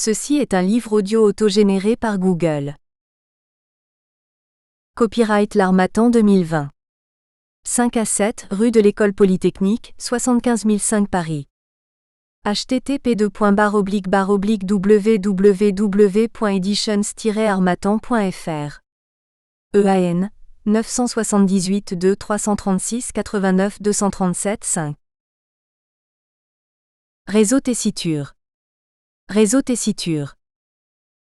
Ceci est un livre audio autogénéré par Google. Copyright L'Harmattan 2020. 5 à 7 rue de l'École Polytechnique, 75 005 Paris. http://www.editions-harmattan.fr EAN 978 2 336 89 237 5. Réseau Tessiture. Réseau Tessiture.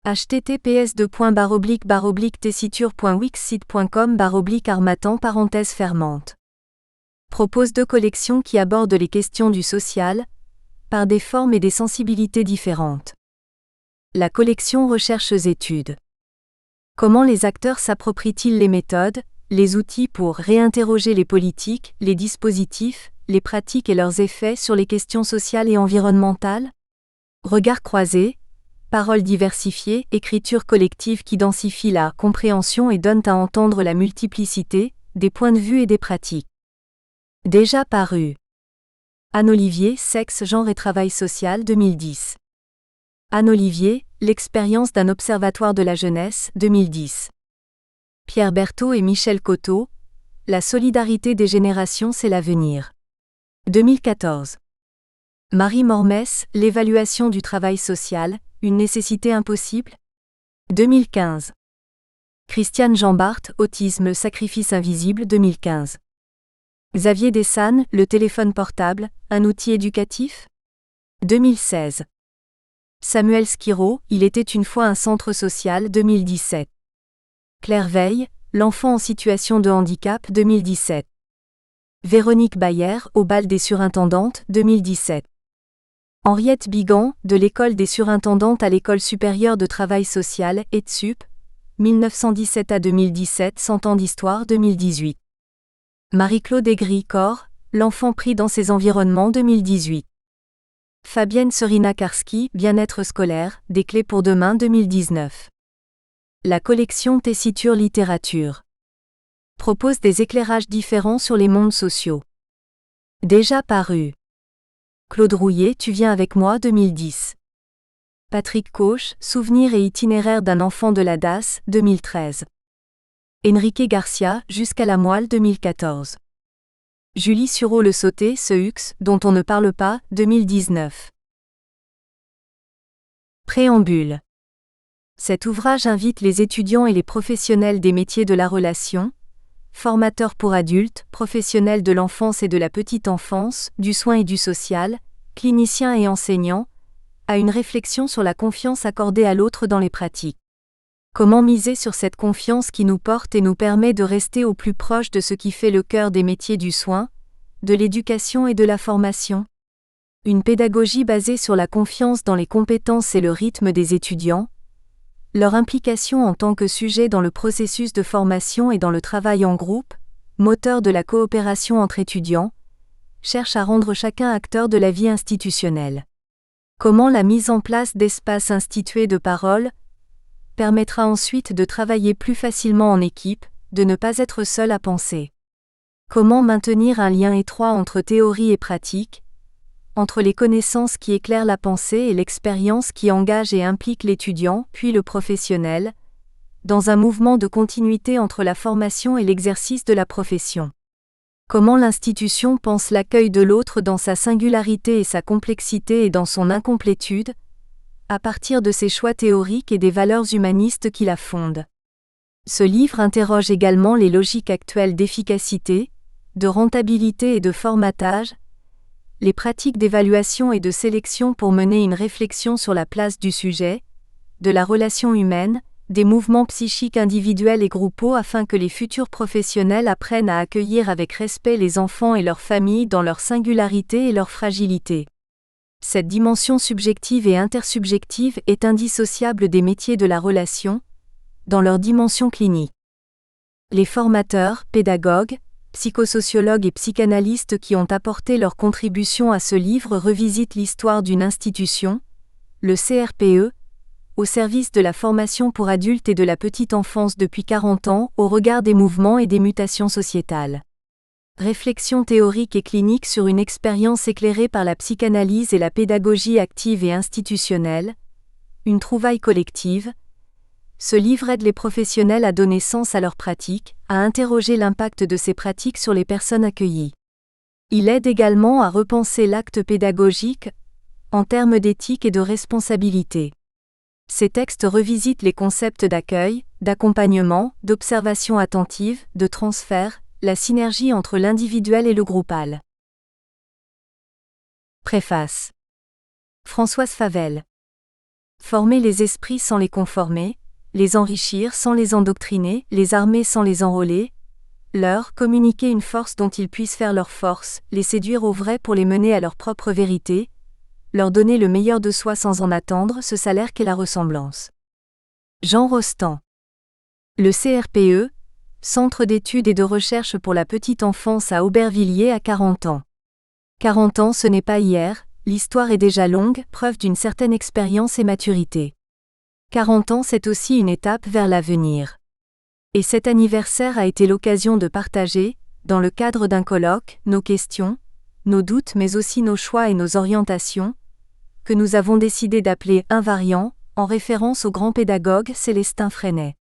https://tessiture.wixsite.com/harmattan fermante. Propose 2 collections qui abordent les questions du social, par des formes et des sensibilités différentes. La collection Recherches-études. Comment les acteurs s'approprient-ils les méthodes, les outils pour réinterroger les politiques, les dispositifs, les pratiques et leurs effets sur les questions sociales et environnementales? Regard croisé, paroles diversifiées, écriture collective qui densifie la compréhension et donne à entendre la multiplicité des points de vue et des pratiques. Déjà paru. Anne Olivier, Sexe, genre et travail social 2010. Anne Olivier, L'expérience d'un observatoire de la jeunesse 2010. Pierre Berthaud et Michel Coteau, La solidarité des générations c'est l'avenir. 2014. Marie Mormès, L'évaluation du travail social, une nécessité impossible 2015. Christiane Jambart, Autisme, le sacrifice invisible 2015. Xavier Dessannes, Le téléphone portable, un outil éducatif 2016. Samuel Skiro, Il était une fois un centre social 2017. Claire Veille, L'enfant en situation de handicap 2017. Véronique Bayer, Au bal des surintendantes 2017. Henriette Bigan, De l'école des surintendantes à l'école supérieure de travail social, ETSUP, 1917 à 2017, 100 ans d'histoire 2018. Marie-Claude Aigri-Corps, L'enfant pris dans ses environnements 2018. Fabienne Serina-Karski, Bien-être scolaire, des clés pour demain 2019. La collection Tessiture Littérature propose des éclairages différents sur les mondes sociaux. Déjà paru. Claude Rouillet, Tu viens avec moi 2010. Patrick Cauche, Souvenirs et itinéraire d'un enfant de la DAS 2013. Enrique Garcia, Jusqu'à la moelle 2014. Julie Sureau Le Sauté, Ce Hux, dont on ne parle pas 2019. Préambule. Cet ouvrage invite les étudiants et les professionnels des métiers de la relation, formateurs pour adultes, professionnels de l'enfance et de la petite enfance, du soin et du social, cliniciens et enseignants, à une réflexion sur la confiance accordée à l'autre dans les pratiques. Comment miser sur cette confiance qui nous porte et nous permet de rester au plus proche de ce qui fait le cœur des métiers du soin, de l'éducation et de la formation? Une pédagogie basée sur la confiance dans les compétences et le rythme des étudiants, leur implication en tant que sujet dans le processus de formation et dans le travail en groupe, moteur de la coopération entre étudiants, cherche à rendre chacun acteur de la vie institutionnelle. Comment la mise en place d'espaces institués de parole permettra ensuite de travailler plus facilement en équipe, de ne pas être seul à penser. Comment maintenir un lien étroit entre théorie et pratique, entre les connaissances qui éclairent la pensée et l'expérience qui engage et implique l'étudiant, puis le professionnel, dans un mouvement de continuité entre la formation et l'exercice de la profession. Comment l'institution pense l'accueil de l'autre dans sa singularité et sa complexité et dans son incomplétude, à partir de ses choix théoriques et des valeurs humanistes qui la fondent. Ce livre interroge également les logiques actuelles d'efficacité, de rentabilité et de formatage, les pratiques d'évaluation et de sélection pour mener une réflexion sur la place du sujet, de la relation humaine, des mouvements psychiques individuels et groupaux afin que les futurs professionnels apprennent à accueillir avec respect les enfants et leurs familles dans leur singularité et leur fragilité. Cette dimension subjective et intersubjective est indissociable des métiers de la relation, dans leur dimension clinique. Les formateurs, pédagogues, psychosociologues et psychanalystes qui ont apporté leur contribution à ce livre revisitent l'histoire d'une institution, le CRPE, au service de la formation pour adultes et de la petite enfance depuis 40 ans, au regard des mouvements et des mutations sociétales. Réflexion théorique et clinique sur une expérience éclairée par la psychanalyse et la pédagogie active et institutionnelle, une trouvaille collective. Ce livre aide les professionnels à donner sens à leurs pratiques, à interroger l'impact de ces pratiques sur les personnes accueillies. Il aide également à repenser l'acte pédagogique en termes d'éthique et de responsabilité. Ces textes revisitent les concepts d'accueil, d'accompagnement, d'observation attentive, de transfert, la synergie entre l'individuel et le groupal. Préface. Françoise Favelle. Former les esprits sans les conformer, les enrichir sans les endoctriner, les armer sans les enrôler, leur communiquer une force dont ils puissent faire leur force, les séduire au vrai pour les mener à leur propre vérité, leur donner le meilleur de soi sans en attendre ce salaire qu'est la ressemblance. Jean Rostand. Le CRPE, Centre d'études et de recherche pour la petite enfance à Aubervilliers a 40 ans. 40 ans ce n'est pas hier, l'histoire est déjà longue, preuve d'une certaine expérience et maturité. 40 ans c'est aussi une étape vers l'avenir. Et cet anniversaire a été l'occasion de partager, dans le cadre d'un colloque, nos questions, nos doutes mais aussi nos choix et nos orientations, que nous avons décidé d'appeler invariants, en référence au grand pédagogue Célestin Freinet.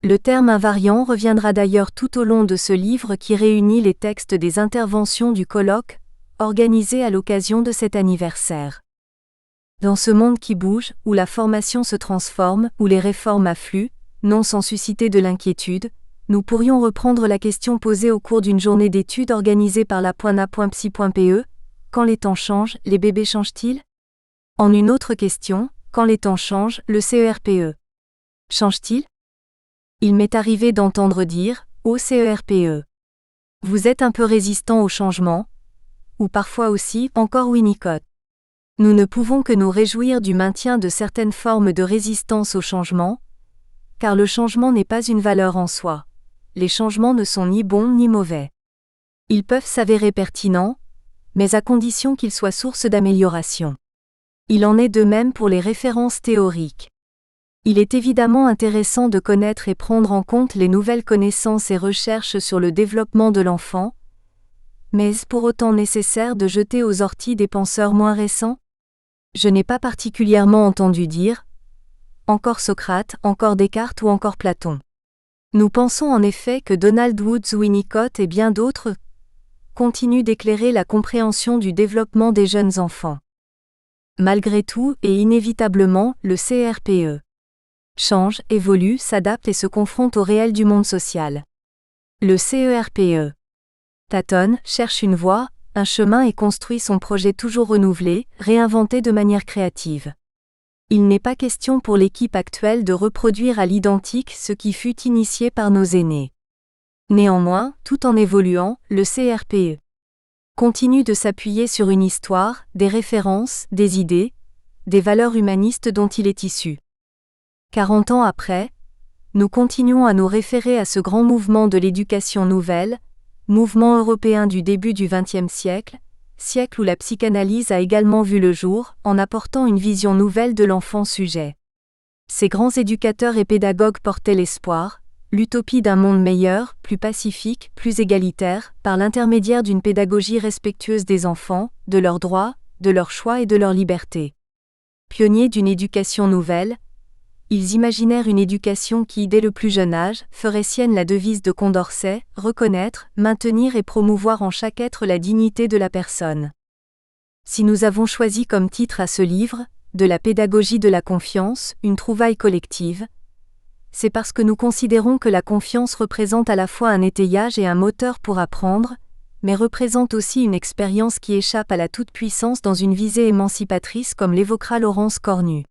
Le terme invariant reviendra d'ailleurs tout au long de ce livre qui réunit les textes des interventions du colloque, organisé à l'occasion de cet anniversaire. Dans ce monde qui bouge, où la formation se transforme, où les réformes affluent, non sans susciter de l'inquiétude, nous pourrions reprendre la question posée au cours d'une journée d'études organisée par la.na.psy.pe, quand les temps changent, les bébés changent-ils ? En une autre question, quand les temps changent, le CERPE change-t-il ? Il m'est arrivé d'entendre dire, au CERPE, vous êtes un peu résistant au changement, ou parfois aussi, encore Winnicott. Nous ne pouvons que nous réjouir du maintien de certaines formes de résistance au changement, car le changement n'est pas une valeur en soi. Les changements ne sont ni bons ni mauvais. Ils peuvent s'avérer pertinents, mais à condition qu'ils soient source d'amélioration. Il en est de même pour les références théoriques. Il est évidemment intéressant de connaître et prendre en compte les nouvelles connaissances et recherches sur le développement de l'enfant, mais est-ce pour autant nécessaire de jeter aux orties des penseurs moins récents ? Je n'ai pas particulièrement entendu dire « encore Socrate, encore Descartes ou encore Platon ». Nous pensons en effet que Donald Woods Winnicott et bien d'autres continuent d'éclairer la compréhension du développement des jeunes enfants. Malgré tout et inévitablement, le CRPE change, évolue, s'adapte et se confronte au réel du monde social. Le CERPE tâtonne, cherche une voie, un chemin et construit son projet toujours renouvelé, réinventé de manière créative. Il n'est pas question pour l'équipe actuelle de reproduire à l'identique ce qui fut initié par nos aînés. Néanmoins, tout en évoluant, le CRPE continue de s'appuyer sur une histoire, des références, des idées, des valeurs humanistes dont il est issu. 40 ans après, nous continuons à nous référer à ce grand mouvement de l'éducation nouvelle, mouvement européen du début du XXe siècle, siècle où la psychanalyse a également vu le jour, en apportant une vision nouvelle de l'enfant sujet. Ces grands éducateurs et pédagogues portaient l'espoir, l'utopie d'un monde meilleur, plus pacifique, plus égalitaire, par l'intermédiaire d'une pédagogie respectueuse des enfants, de leurs droits, de leurs choix et de leur liberté. Pionniers d'une éducation nouvelle, ils imaginèrent une éducation qui, dès le plus jeune âge, ferait sienne la devise de Condorcet, reconnaître, maintenir et promouvoir en chaque être la dignité de la personne. Si nous avons choisi comme titre à ce livre, De la pédagogie de la confiance, une trouvaille collective, c'est parce que nous considérons que la confiance représente à la fois un étayage et un moteur pour apprendre, mais représente aussi une expérience qui échappe à la toute-puissance dans une visée émancipatrice comme l'évoquera Laurence Cornu.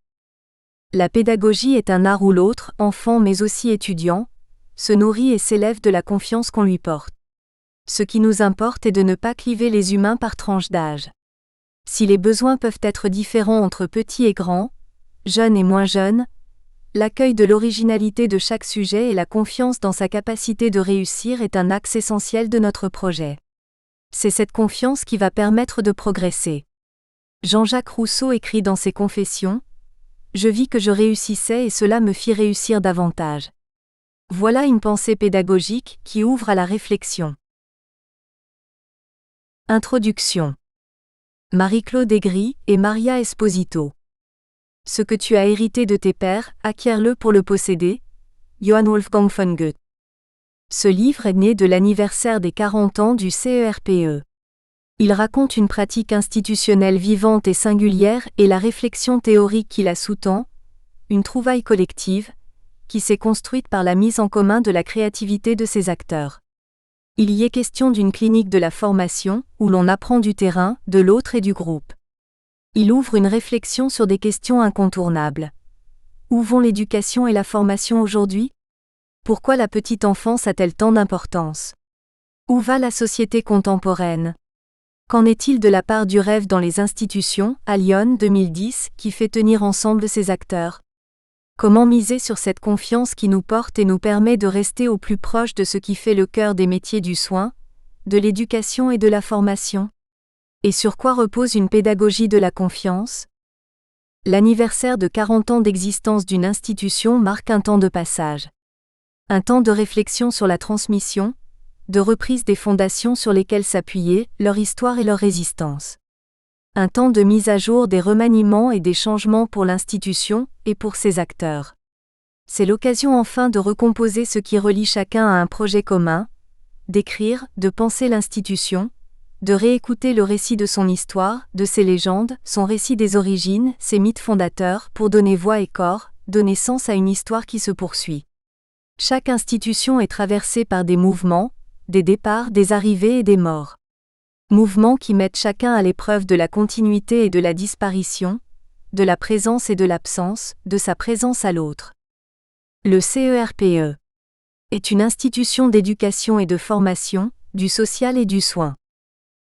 La pédagogie est un art où l'autre, enfant mais aussi étudiant, se nourrit et s'élève de la confiance qu'on lui porte. Ce qui nous importe est de ne pas cliver les humains par tranche d'âge. Si les besoins peuvent être différents entre petits et grands, jeunes et moins jeunes, l'accueil de l'originalité de chaque sujet et la confiance dans sa capacité de réussir est un axe essentiel de notre projet. C'est cette confiance qui va permettre de progresser. Jean-Jacques Rousseau écrit dans ses Confessions : Je vis que je réussissais et cela me fit réussir davantage. Voilà une pensée pédagogique qui ouvre à la réflexion. Introduction. Marie-Claude Aigri et Maria Esposito. Ce que tu as hérité de tes pères, acquiers-le pour le posséder. Johann Wolfgang von Goethe. Ce livre est né de l'anniversaire des 40 ans du CERPE. Il raconte une pratique institutionnelle vivante et singulière et la réflexion théorique qui la sous-tend, une trouvaille collective, qui s'est construite par la mise en commun de la créativité de ses acteurs. Il y est question d'une clinique de la formation, où l'on apprend du terrain, de l'autre et du groupe. Il ouvre une réflexion sur des questions incontournables. Où vont l'éducation et la formation aujourd'hui ? Pourquoi la petite enfance a-t-elle tant d'importance ? Où va la société contemporaine ? Qu'en est-il de la part du rêve dans les institutions, à Lyon 2010, qui fait tenir ensemble ces acteurs ? Comment miser sur cette confiance qui nous porte et nous permet de rester au plus proche de ce qui fait le cœur des métiers du soin, de l'éducation et de la formation ? Et sur quoi repose une pédagogie de la confiance ? L'anniversaire de 40 ans d'existence d'une institution marque un temps de passage. Un temps de réflexion sur la transmission, de reprise des fondations sur lesquelles s'appuyer, leur histoire et leur résistance. Un temps de mise à jour des remaniements et des changements pour l'institution et pour ses acteurs. C'est l'occasion enfin de recomposer ce qui relie chacun à un projet commun, d'écrire, de penser l'institution, de réécouter le récit de son histoire, de ses légendes, son récit des origines, ses mythes fondateurs, pour donner voix et corps, donner sens à une histoire qui se poursuit. Chaque institution est traversée par des mouvements, des départs, des arrivées et des morts. Mouvements qui mettent chacun à l'épreuve de la continuité et de la disparition, de la présence et de l'absence, de sa présence à l'autre. Le CERPE est une institution d'éducation et de formation, du social et du soin.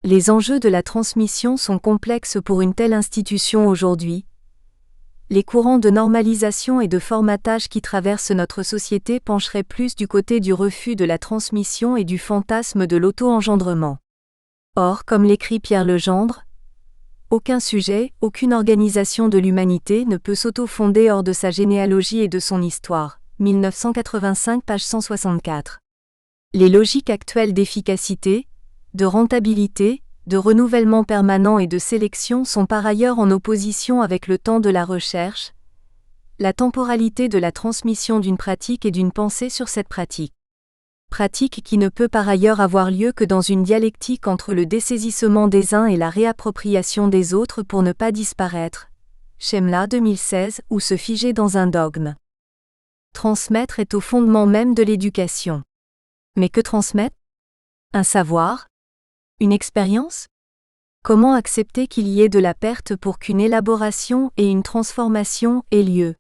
Les enjeux de la transmission sont complexes pour une telle institution aujourd'hui. Les courants de normalisation et de formatage qui traversent notre société pencheraient plus du côté du refus de la transmission et du fantasme de l'auto-engendrement. Or, comme l'écrit Pierre Legendre, aucun sujet, aucune organisation de l'humanité ne peut s'auto-fonder hors de sa généalogie et de son histoire. 1985, page 164. Les logiques actuelles d'efficacité, de rentabilité, de renouvellement permanent et de sélection sont par ailleurs en opposition avec le temps de la recherche, la temporalité de la transmission d'une pratique et d'une pensée sur cette pratique. Pratique qui ne peut par ailleurs avoir lieu que dans une dialectique entre le dessaisissement des uns et la réappropriation des autres pour ne pas disparaître. Chemla 2016, ou se figer dans un dogme. Transmettre est au fondement même de l'éducation. Mais que transmettre ? Un savoir ? Une expérience ? Comment accepter qu'il y ait de la perte pour qu'une élaboration et une transformation aient lieu ?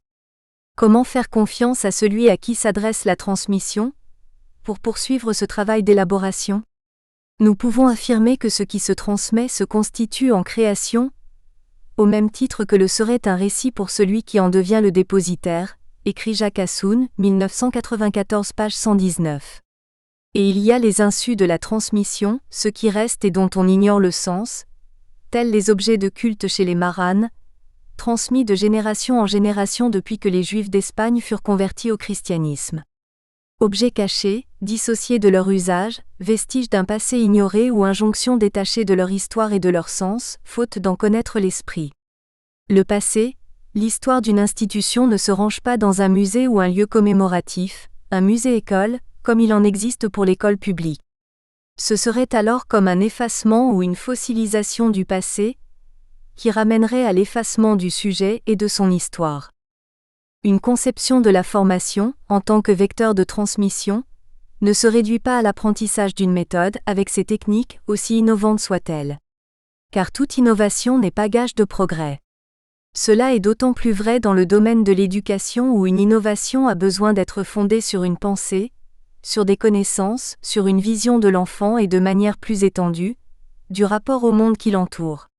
Comment faire confiance à celui à qui s'adresse la transmission ? Pour poursuivre ce travail d'élaboration, nous pouvons affirmer que ce qui se transmet se constitue en création, au même titre que le serait un récit pour celui qui en devient le dépositaire, écrit Jacques Assoun, 1994, page 119. Et il y a les insus de la transmission, ce qui reste et dont on ignore le sens, tels les objets de culte chez les Maranes, transmis de génération en génération depuis que les Juifs d'Espagne furent convertis au christianisme. Objets cachés, dissociés de leur usage, vestiges d'un passé ignoré ou injonctions détachées de leur histoire et de leur sens, faute d'en connaître l'esprit. Le passé, l'histoire d'une institution ne se range pas dans un musée ou un lieu commémoratif, un musée-école, comme il en existe pour l'école publique. Ce serait alors comme un effacement ou une fossilisation du passé, qui ramènerait à l'effacement du sujet et de son histoire. Une conception de la formation, en tant que vecteur de transmission, ne se réduit pas à l'apprentissage d'une méthode avec ses techniques, aussi innovantes soient-elles. Car toute innovation n'est pas gage de progrès. Cela est d'autant plus vrai dans le domaine de l'éducation où une innovation a besoin d'être fondée sur une pensée, sur des connaissances, sur une vision de l'enfant et de manière plus étendue, du rapport au monde qui l'entoure.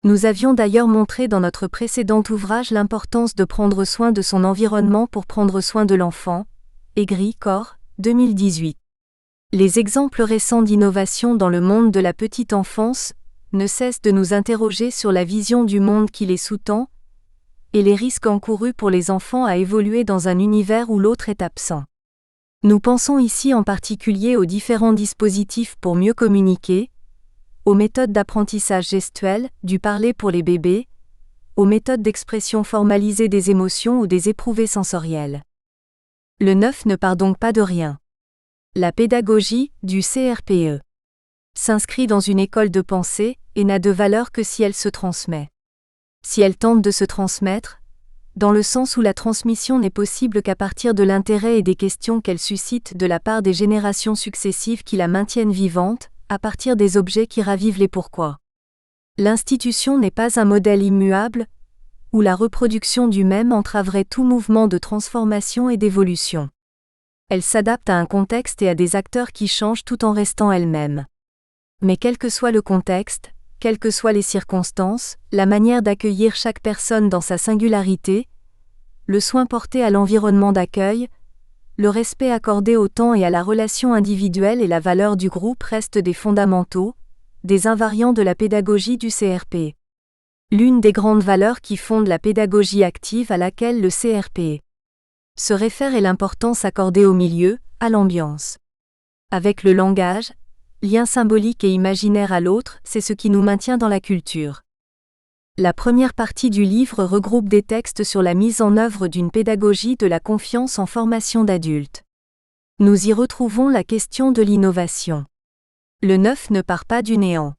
Nous avions d'ailleurs montré dans notre précédent ouvrage l'importance de prendre soin de son environnement pour prendre soin de l'enfant, Aigri, Cor, 2018. Les exemples récents d'innovation dans le monde de la petite enfance ne cessent de nous interroger sur la vision du monde qui les sous-tend et les risques encourus pour les enfants à évoluer dans un univers où l'autre est absent. Nous pensons ici en particulier aux différents dispositifs pour mieux communiquer, aux méthodes d'apprentissage gestuel, du parler pour les bébés, aux méthodes d'expression formalisée des émotions ou des éprouvés sensoriels. Le 9 ne part donc pas de rien. La pédagogie, du CRPE, s'inscrit dans une école de pensée et n'a de valeur que si elle se transmet. Si elle tente de se transmettre, dans le sens où la transmission n'est possible qu'à partir de l'intérêt et des questions qu'elle suscite de la part des générations successives qui la maintiennent vivante, à partir des objets qui ravivent les pourquoi. L'institution n'est pas un modèle immuable, où la reproduction du même entraverait tout mouvement de transformation et d'évolution. Elle s'adapte à un contexte et à des acteurs qui changent tout en restant elle-même. Mais quel que soit le contexte, quelles que soient les circonstances, la manière d'accueillir chaque personne dans sa singularité, le soin porté à l'environnement d'accueil, le respect accordé au temps et à la relation individuelle et la valeur du groupe restent des fondamentaux, des invariants de la pédagogie du CRP. L'une des grandes valeurs qui fondent la pédagogie active à laquelle le CRP se réfère est l'importance accordée au milieu, à l'ambiance. Avec le langage, lien symbolique et imaginaire à l'autre, c'est ce qui nous maintient dans la culture. La première partie du livre regroupe des textes sur la mise en œuvre d'une pédagogie de la confiance en formation d'adultes. Nous y retrouvons la question de l'innovation. Le 9 ne part pas du néant.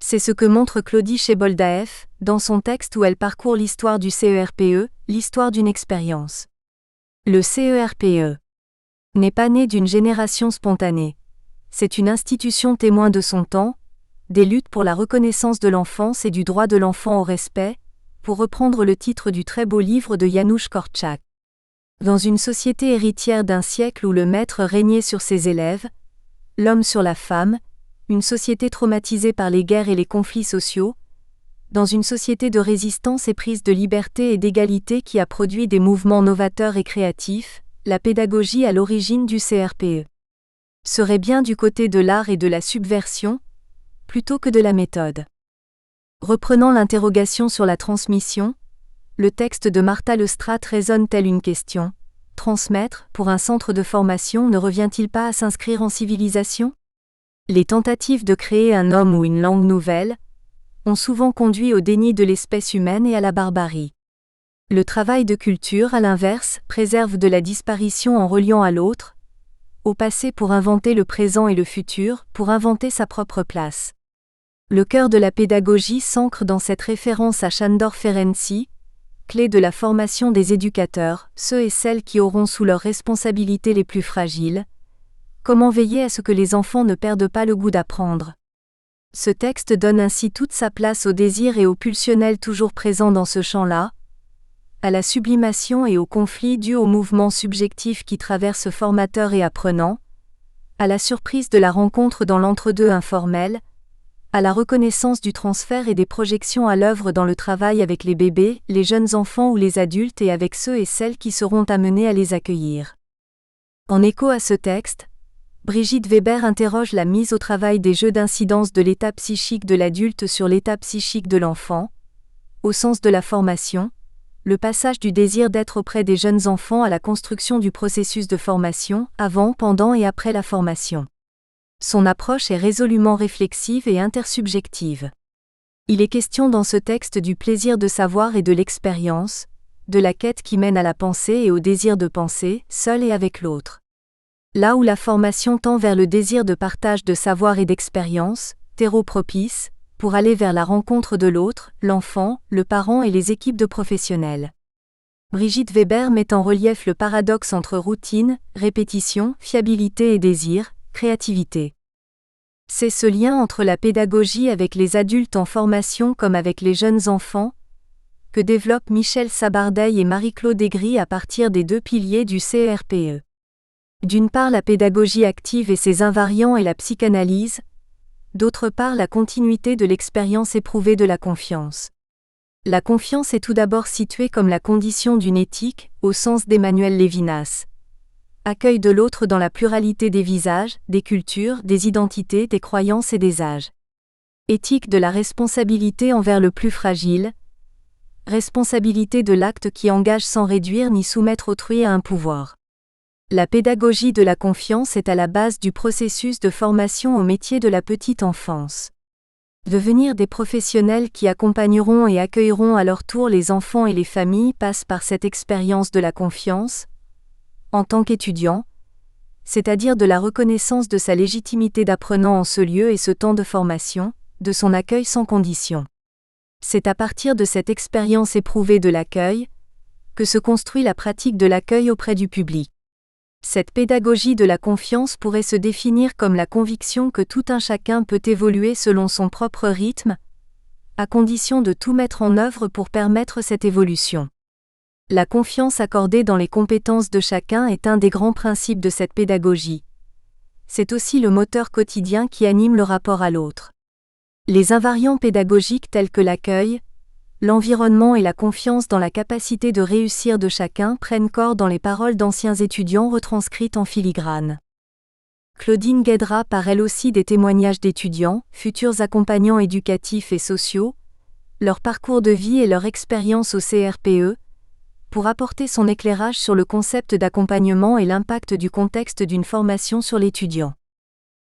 C'est ce que montre Claudie Cheboldaef, dans son texte où elle parcourt l'histoire du CERPE, l'histoire d'une expérience. Le CERPE n'est pas né d'une génération spontanée. C'est une institution témoin de son temps, des luttes pour la reconnaissance de l'enfance et du droit de l'enfant au respect, pour reprendre le titre du très beau livre de Janusz Korczak. Dans une société héritière d'un siècle où le maître régnait sur ses élèves, l'homme sur la femme, une société traumatisée par les guerres et les conflits sociaux, dans une société de résistance éprise de liberté et d'égalité qui a produit des mouvements novateurs et créatifs, la pédagogie à l'origine du CRPE serait bien du côté de l'art et de la subversion, plutôt que de la méthode. Reprenant l'interrogation sur la transmission, le texte de Martha Lestrade résonne telle une question. Transmettre, pour un centre de formation, ne revient-il pas à s'inscrire en civilisation ? Les tentatives de créer un homme ou une langue nouvelle ont souvent conduit au déni de l'espèce humaine et à la barbarie. Le travail de culture, à l'inverse, préserve de la disparition en reliant à l'autre, au passé pour inventer le présent et le futur, pour inventer sa propre place. Le cœur de la pédagogie s'ancre dans cette référence à Sándor Ferenczi, clé de la formation des éducateurs, ceux et celles qui auront sous leur responsabilité les plus fragiles. Comment veiller à ce que les enfants ne perdent pas le goût d'apprendre ? Ce texte donne ainsi toute sa place au désir et au pulsionnel toujours présent dans ce champ-là, à la sublimation et au conflit dû au mouvement subjectif qui traverse formateur et apprenant, à la surprise de la rencontre dans l'entre-deux informel, à la reconnaissance du transfert et des projections à l'œuvre dans le travail avec les bébés, les jeunes enfants ou les adultes et avec ceux et celles qui seront amenés à les accueillir. En écho à ce texte, Brigitte Weber interroge la mise au travail des jeux d'incidence de l'état psychique de l'adulte sur l'état psychique de l'enfant, au sens de la formation, le passage du désir d'être auprès des jeunes enfants à la construction du processus de formation, avant, pendant et après la formation. Son approche est résolument réflexive et intersubjective. Il est question dans ce texte du plaisir de savoir et de l'expérience, de la quête qui mène à la pensée et au désir de penser, seul et avec l'autre. Là où la formation tend vers le désir de partage de savoir et d'expérience, terreau propice, pour aller vers la rencontre de l'autre, l'enfant, le parent et les équipes de professionnels. Brigitte Weber met en relief le paradoxe entre routine, répétition, fiabilité et désir, créativité. C'est ce lien entre la pédagogie avec les adultes en formation comme avec les jeunes enfants, que développent Michel Sabardeil et Marie-Claude Aigri à partir des deux piliers du CERPE. D'une part la pédagogie active et ses invariants et la psychanalyse, d'autre part la continuité de l'expérience éprouvée de la confiance. La confiance est tout d'abord située comme la condition d'une éthique, au sens d'Emmanuel Lévinas. Accueil de l'autre dans la pluralité des visages, des cultures, des identités, des croyances et des âges. Éthique de la responsabilité envers le plus fragile. Responsabilité de l'acte qui engage sans réduire ni soumettre autrui à un pouvoir. La pédagogie de la confiance est à la base du processus de formation au métier de la petite enfance. Devenir des professionnels qui accompagneront et accueilleront à leur tour les enfants et les familles passe par cette expérience de la confiance, en tant qu'étudiant, c'est-à-dire de la reconnaissance de sa légitimité d'apprenant en ce lieu et ce temps de formation, de son accueil sans condition. C'est à partir de cette expérience éprouvée de l'accueil que se construit la pratique de l'accueil auprès du public. Cette pédagogie de la confiance pourrait se définir comme la conviction que tout un chacun peut évoluer selon son propre rythme, à condition de tout mettre en œuvre pour permettre cette évolution. La confiance accordée dans les compétences de chacun est un des grands principes de cette pédagogie. C'est aussi le moteur quotidien qui anime le rapport à l'autre. Les invariants pédagogiques tels que l'accueil, l'environnement et la confiance dans la capacité de réussir de chacun prennent corps dans les paroles d'anciens étudiants retranscrites en filigrane. Claudine Guédra part elle aussi des témoignages d'étudiants, futurs accompagnants éducatifs et sociaux, leur parcours de vie et leur expérience au CRPE, pour apporter son éclairage sur le concept d'accompagnement et l'impact du contexte d'une formation sur l'étudiant.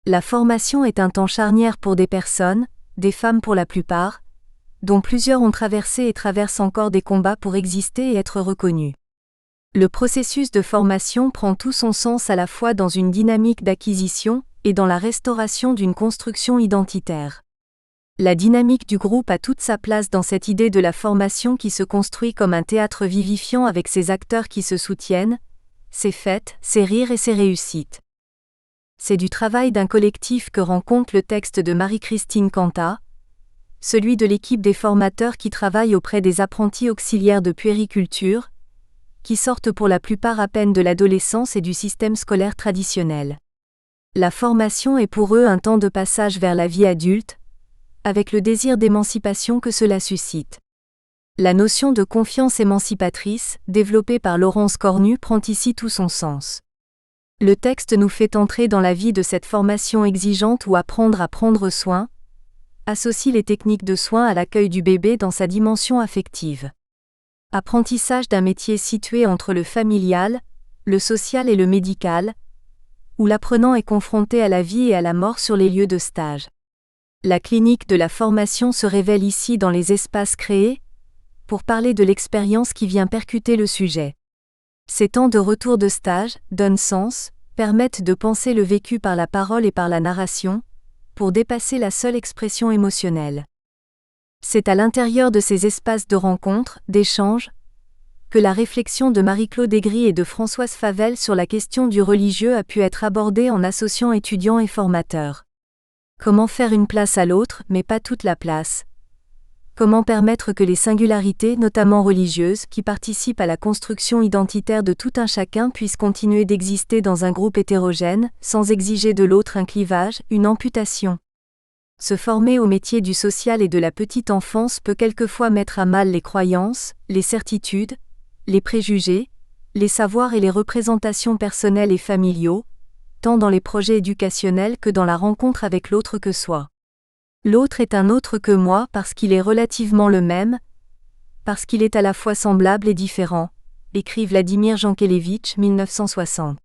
La formation est un temps charnière pour des personnes, des femmes pour la plupart, dont plusieurs ont traversé et traversent encore des combats pour exister et être reconnus. Le processus de formation prend tout son sens à la fois dans une dynamique d'acquisition et dans la restauration d'une construction identitaire. La dynamique du groupe a toute sa place dans cette idée de la formation qui se construit comme un théâtre vivifiant avec ses acteurs qui se soutiennent, ses fêtes, ses rires et ses réussites. C'est du travail d'un collectif que rend compte le texte de Marie-Christine Cantat, celui de l'équipe des formateurs qui travaillent auprès des apprentis auxiliaires de puériculture, qui sortent pour la plupart à peine de l'adolescence et du système scolaire traditionnel. La formation est pour eux un temps de passage vers la vie adulte, avec le désir d'émancipation que cela suscite. La notion de confiance émancipatrice, développée par Laurence Cornu, prend ici tout son sens. Le texte nous fait entrer dans la vie de cette formation exigeante où apprendre à prendre soin associe les techniques de soins à l'accueil du bébé dans sa dimension affective. Apprentissage d'un métier situé entre le familial, le social et le médical, où l'apprenant est confronté à la vie et à la mort sur les lieux de stage. La clinique de la formation se révèle ici dans les espaces créés, pour parler de l'expérience qui vient percuter le sujet. Ces temps de retour de stage donnent sens, permettent de penser le vécu par la parole et par la narration, pour dépasser la seule expression émotionnelle. C'est à l'intérieur de ces espaces de rencontre, d'échange, que la réflexion de Marie-Claude Aigri et de Françoise Favel sur la question du religieux a pu être abordée en associant étudiants et formateurs. Comment faire une place à l'autre, mais pas toute la place? Comment permettre que les singularités, notamment religieuses, qui participent à la construction identitaire de tout un chacun puissent continuer d'exister dans un groupe hétérogène, sans exiger de l'autre un clivage, une amputation? Se former au métier du social et de la petite enfance peut quelquefois mettre à mal les croyances, les certitudes, les préjugés, les savoirs et les représentations personnelles et familiaux, tant dans les projets éducationnels que dans la rencontre avec l'autre que soi. L'autre est un autre que moi parce qu'il est relativement le même, parce qu'il est à la fois semblable et différent, écrit Vladimir Jankélévitch, 1960.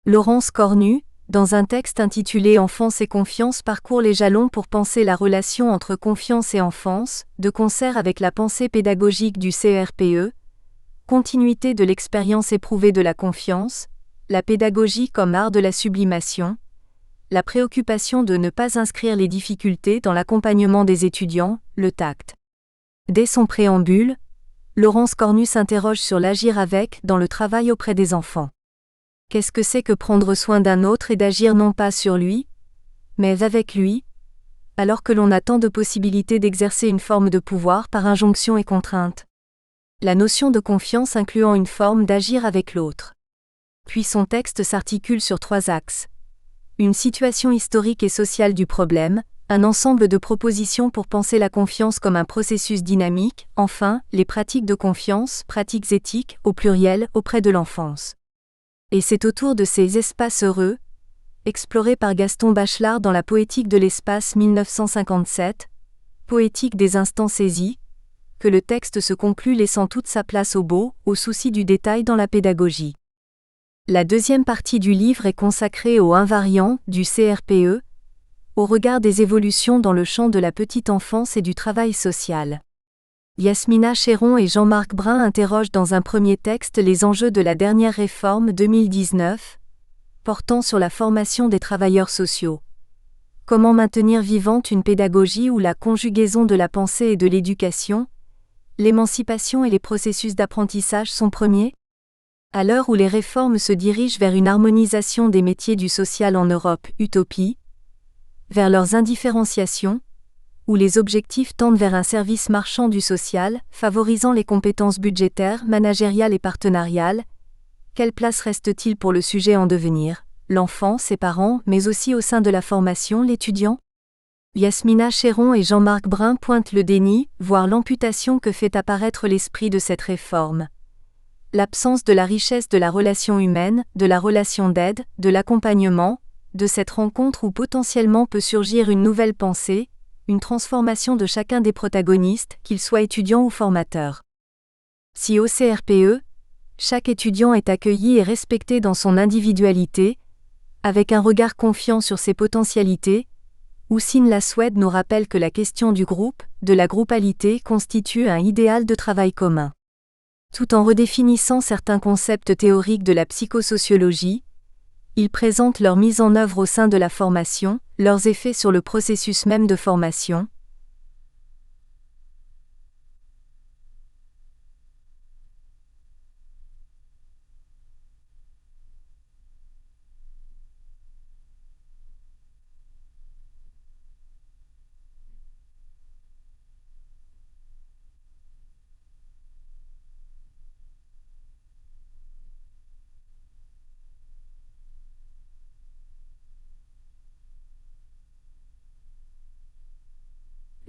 Laurence Cornu, dans un texte intitulé Enfance et confiance, parcourt les jalons pour penser la relation entre confiance et enfance, de concert avec la pensée pédagogique du CRPE, continuité de l'expérience éprouvée de la confiance, la pédagogie comme art de la sublimation, la préoccupation de ne pas inscrire les difficultés dans l'accompagnement des étudiants, le tact. Dès son préambule, Laurence Cornu s'interroge sur l'agir avec dans le travail auprès des enfants. Qu'est-ce que c'est que prendre soin d'un autre et d'agir non pas sur lui, mais avec lui, alors que l'on a tant de possibilités d'exercer une forme de pouvoir par injonction et contrainte? La notion de confiance incluant une forme d'agir avec l'autre. Puis son texte s'articule sur 3 axes. Une situation historique et sociale du problème, un ensemble de propositions pour penser la confiance comme un processus dynamique, enfin, les pratiques de confiance, pratiques éthiques, au pluriel, auprès de l'enfance. Et c'est autour de ces espaces heureux, explorés par Gaston Bachelard dans la Poétique de l'espace 1957, Poétique des instants saisis, que le texte se conclut laissant toute sa place au beau, au souci du détail dans la pédagogie. La deuxième partie du livre est consacrée aux invariants du CRPE, au regard des évolutions dans le champ de la petite enfance et du travail social. Yasmina Chéron et Jean-Marc Brun interrogent dans un premier texte les enjeux de la dernière réforme 2019, portant sur la formation des travailleurs sociaux. Comment maintenir vivante une pédagogie où la conjugaison de la pensée et de l'éducation, l'émancipation et les processus d'apprentissage sont premiers ? À l'heure où les réformes se dirigent vers une harmonisation des métiers du social en Europe, utopie, vers leurs indifférenciations, où les objectifs tendent vers un service marchand du social, favorisant les compétences budgétaires, managériales et partenariales, quelle place reste-t-il pour le sujet en devenir, l'enfant, ses parents, mais aussi au sein de la formation, l'étudiant ? Yasmina Chéron et Jean-Marc Brun pointent le déni, voire l'amputation que fait apparaître l'esprit de cette réforme. L'absence de la richesse de la relation humaine, de la relation d'aide, de l'accompagnement, de cette rencontre où potentiellement peut surgir une nouvelle pensée, une transformation de chacun des protagonistes, qu'ils soient étudiants ou formateurs. Si au CRPE, chaque étudiant est accueilli et respecté dans son individualité, avec un regard confiant sur ses potentialités, Houssine Lasoued nous rappelle que la question du groupe, de la groupalité constitue un idéal de travail commun. Tout en redéfinissant certains concepts théoriques de la psychosociologie, ils présentent leur mise en œuvre au sein de la formation, leurs effets sur le processus même de formation.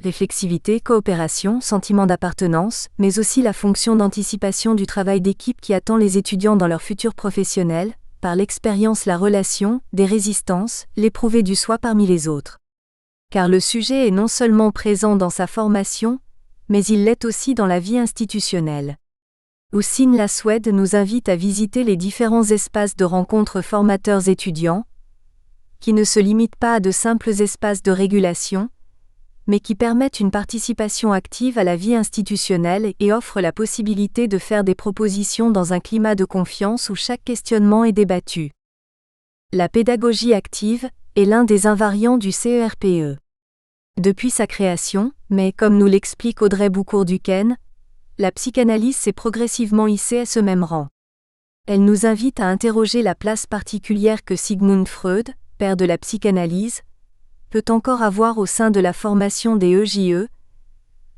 Réflexivité, coopération, sentiment d'appartenance, mais aussi la fonction d'anticipation du travail d'équipe qui attend les étudiants dans leur futur professionnel, par l'expérience, la relation, des résistances, l'éprouvé du soi parmi les autres. Car le sujet est non seulement présent dans sa formation, mais il l'est aussi dans la vie institutionnelle. Houssine Lasoued nous invite à visiter les différents espaces de rencontres formateurs-étudiants, qui ne se limitent pas à de simples espaces de régulation, mais qui permettent une participation active à la vie institutionnelle et offrent la possibilité de faire des propositions dans un climat de confiance où chaque questionnement est débattu. La pédagogie active est l'un des invariants du CERPE. Depuis sa création, mais comme nous l'explique Audrey Boucourt-Duquesne, la psychanalyse s'est progressivement hissée à ce même rang. Elle nous invite à interroger la place particulière que Sigmund Freud, père de la psychanalyse, peut encore avoir au sein de la formation des EJE,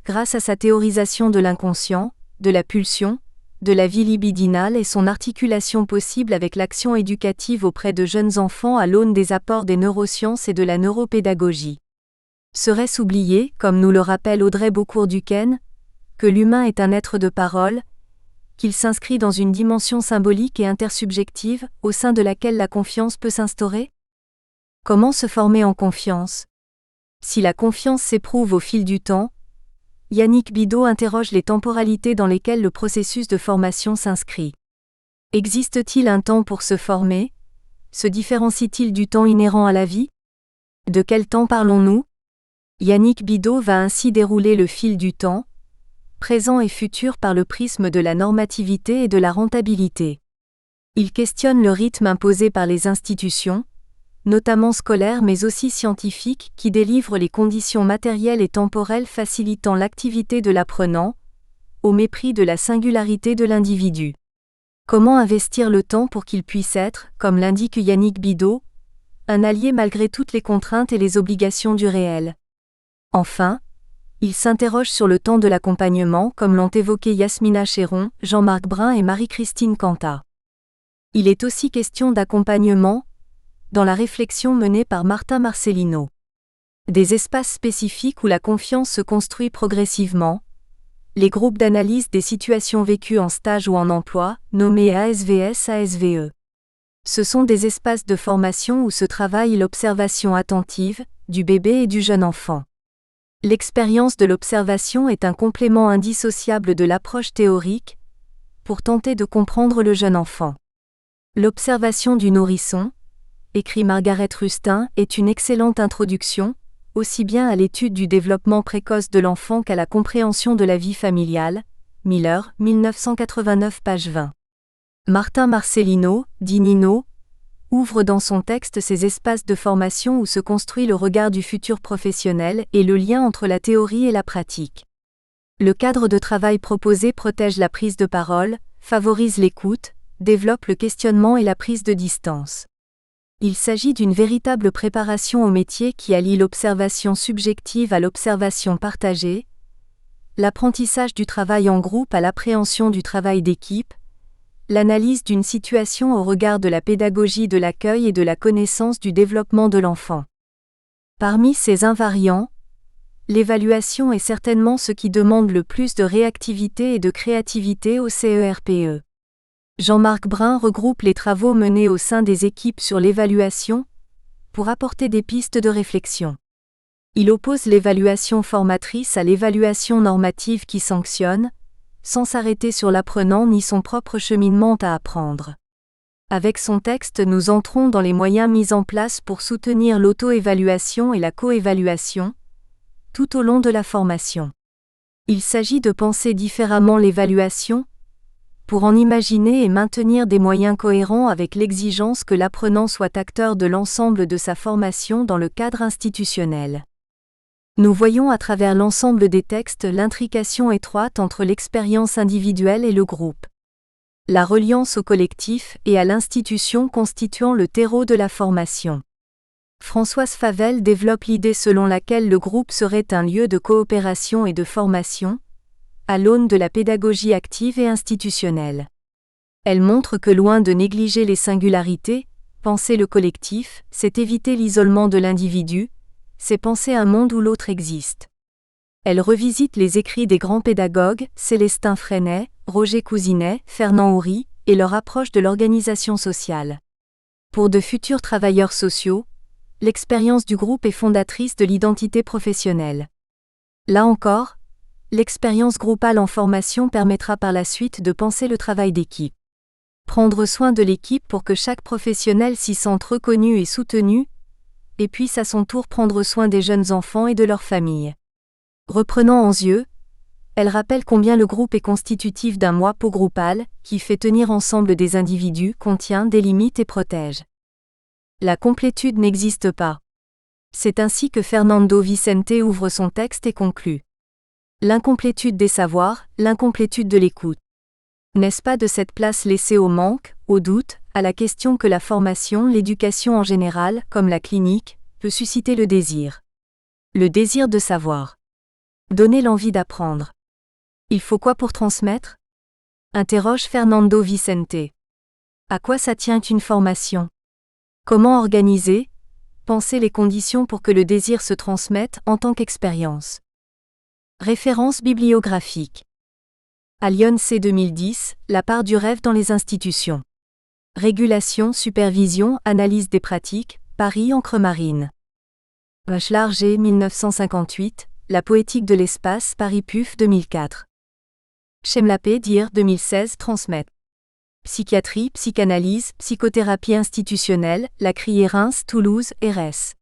grâce à sa théorisation de l'inconscient, de la pulsion, de la vie libidinale et son articulation possible avec l'action éducative auprès de jeunes enfants à l'aune des apports des neurosciences et de la neuropédagogie. Serait-ce oublier, comme nous le rappelle Audrey Boucourt-Duquesne, que l'humain est un être de parole, qu'il s'inscrit dans une dimension symbolique et intersubjective, au sein de laquelle la confiance peut s'instaurer ? Comment se former en confiance ? Si la confiance s'éprouve au fil du temps, Yannick Bidot interroge les temporalités dans lesquelles le processus de formation s'inscrit. Existe-t-il un temps pour se former ? Se différencie-t-il du temps inhérent à la vie ? De quel temps parlons-nous ? Yannick Bidot va ainsi dérouler le fil du temps, présent et futur par le prisme de la normativité et de la rentabilité. Il questionne le rythme imposé par les institutions, notamment scolaires mais aussi scientifiques, qui délivrent les conditions matérielles et temporelles facilitant l'activité de l'apprenant, au mépris de la singularité de l'individu. Comment investir le temps pour qu'il puisse être, comme l'indique Yannick Bidot, un allié malgré toutes les contraintes et les obligations du réel ? Enfin, il s'interroge sur le temps de l'accompagnement, comme l'ont évoqué Yasmina Chéron, Jean-Marc Brun et Marie-Christine Cantat. Il est aussi question d'accompagnement, dans la réflexion menée par Martin Marcelino. Des espaces spécifiques où la confiance se construit progressivement, les groupes d'analyse des situations vécues en stage ou en emploi, nommés ASVS-ASVE. Ce sont des espaces de formation où se travaille l'observation attentive, du bébé et du jeune enfant. L'expérience de l'observation est un complément indissociable de l'approche théorique, pour tenter de comprendre le jeune enfant. L'observation du nourrisson, écrit Margaret Rustin, est une excellente introduction, aussi bien à l'étude du développement précoce de l'enfant qu'à la compréhension de la vie familiale. Miller, 1989, page 20. Martin Marcelino, dit Nino, ouvre dans son texte ces espaces de formation où se construit le regard du futur professionnel et le lien entre la théorie et la pratique. Le cadre de travail proposé protège la prise de parole, favorise l'écoute, développe le questionnement et la prise de distance. Il s'agit d'une véritable préparation au métier qui allie l'observation subjective à l'observation partagée, l'apprentissage du travail en groupe à l'appréhension du travail d'équipe, l'analyse d'une situation au regard de la pédagogie de l'accueil et de la connaissance du développement de l'enfant. Parmi ces invariants, l'évaluation est certainement ce qui demande le plus de réactivité et de créativité au CERPE. Jean-Marc Brun regroupe les travaux menés au sein des équipes sur l'évaluation pour apporter des pistes de réflexion. Il oppose l'évaluation formatrice à l'évaluation normative qui sanctionne, sans s'arrêter sur l'apprenant ni son propre cheminement à apprendre. Avec son texte, nous entrons dans les moyens mis en place pour soutenir l'auto-évaluation et la co-évaluation, tout au long de la formation. Il s'agit de penser différemment l'évaluation, pour en imaginer et maintenir des moyens cohérents avec l'exigence que l'apprenant soit acteur de l'ensemble de sa formation dans le cadre institutionnel. Nous voyons à travers l'ensemble des textes l'intrication étroite entre l'expérience individuelle et le groupe. La reliance au collectif et à l'institution constituant le terreau de la formation. Françoise Favel développe l'idée selon laquelle le groupe serait un lieu de coopération et de formation, à l'aune de la pédagogie active et institutionnelle. Elle montre que loin de négliger les singularités, penser le collectif, c'est éviter l'isolement de l'individu, c'est penser un monde où l'autre existe. Elle revisite les écrits des grands pédagogues, Célestin Freinet, Roger Cousinet, Fernand Houry, et leur approche de l'organisation sociale. Pour de futurs travailleurs sociaux, l'expérience du groupe est fondatrice de l'identité professionnelle. Là encore, l'expérience groupale en formation permettra par la suite de penser le travail d'équipe. Prendre soin de l'équipe pour que chaque professionnel s'y sente reconnu et soutenu, et puisse à son tour prendre soin des jeunes enfants et de leurs familles. Reprenant Anzieux, elle rappelle combien le groupe est constitutif d'un moi groupal, qui fait tenir ensemble des individus, contient, délimite et protège. La complétude n'existe pas. C'est ainsi que Fernando Vicente ouvre son texte et conclut. L'incomplétude des savoirs, l'incomplétude de l'écoute. N'est-ce pas de cette place laissée au manque, au doute, à la question que la formation, l'éducation en général, comme la clinique, peut susciter le désir. Le désir de savoir. Donner l'envie d'apprendre. Il faut quoi pour transmettre ? Interroge Fernando Vicente. À quoi ça tient une formation ? Comment organiser, penser les conditions pour que le désir se transmette en tant qu'expérience. Référence bibliographique. À Lyon C 2010, la part du rêve dans les institutions. Régulation, supervision, analyse des pratiques, Paris Encre Marine. Bachelard G 1958, La poétique de l'espace, Paris PUF 2004. Chemlapé Dire 2016, transmettre. Psychiatrie, psychanalyse, psychothérapie institutionnelle, La Criée Reims, Toulouse, RS.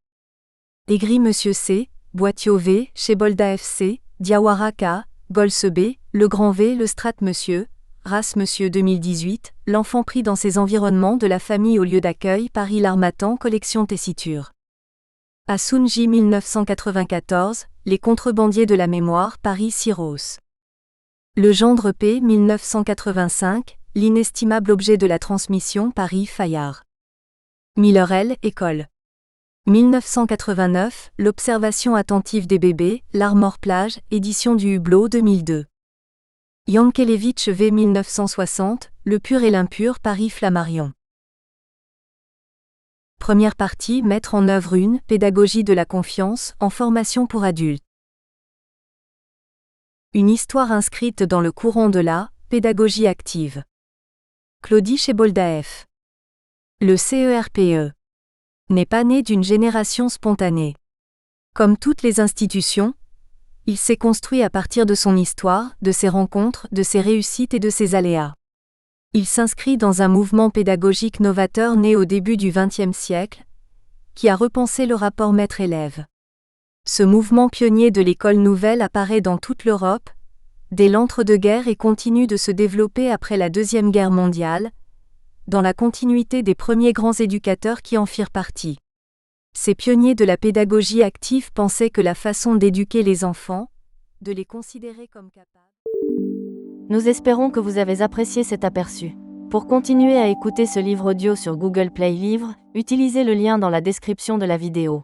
Aigri Monsieur C, Boitio V, Chebolda FC, Diawara K, Golse B, Le Grand V, Le Strat Monsieur, Race Monsieur 2018, L'enfant pris dans ses environnements de la famille au lieu d'accueil, Paris L'Harmattan, collection Tessiture. Assoun J 1994, Les contrebandiers de la mémoire, Paris Syros. Legendre P 1985, L'inestimable objet de la transmission, Paris Fayard. Miller L, École. 1989, L'observation attentive des bébés, L'Armor Plage, édition du Hublot 2002. Yankelevitch V 1960, Le pur et l'impur, Paris Flammarion. Première partie, mettre en œuvre une pédagogie de la confiance en formation pour adultes. Une histoire inscrite dans le courant de la pédagogie active. Claudie Chebolda F. Le CERPE n'est pas né d'une génération spontanée. Comme toutes les institutions, il s'est construit à partir de son histoire, de ses rencontres, de ses réussites et de ses aléas. Il s'inscrit dans un mouvement pédagogique novateur né au début du XXe siècle, qui a repensé le rapport maître-élève. Ce mouvement pionnier de l'école nouvelle apparaît dans toute l'Europe, dès l'entre-deux-guerres et continue de se développer après la Deuxième Guerre mondiale, dans la continuité des premiers grands éducateurs qui en firent partie. Ces pionniers de la pédagogie active pensaient que la façon d'éduquer les enfants, de les considérer comme capables. Nous espérons que vous avez apprécié cet aperçu. Pour continuer à écouter ce livre audio sur Google Play Livres, utilisez le lien dans la description de la vidéo.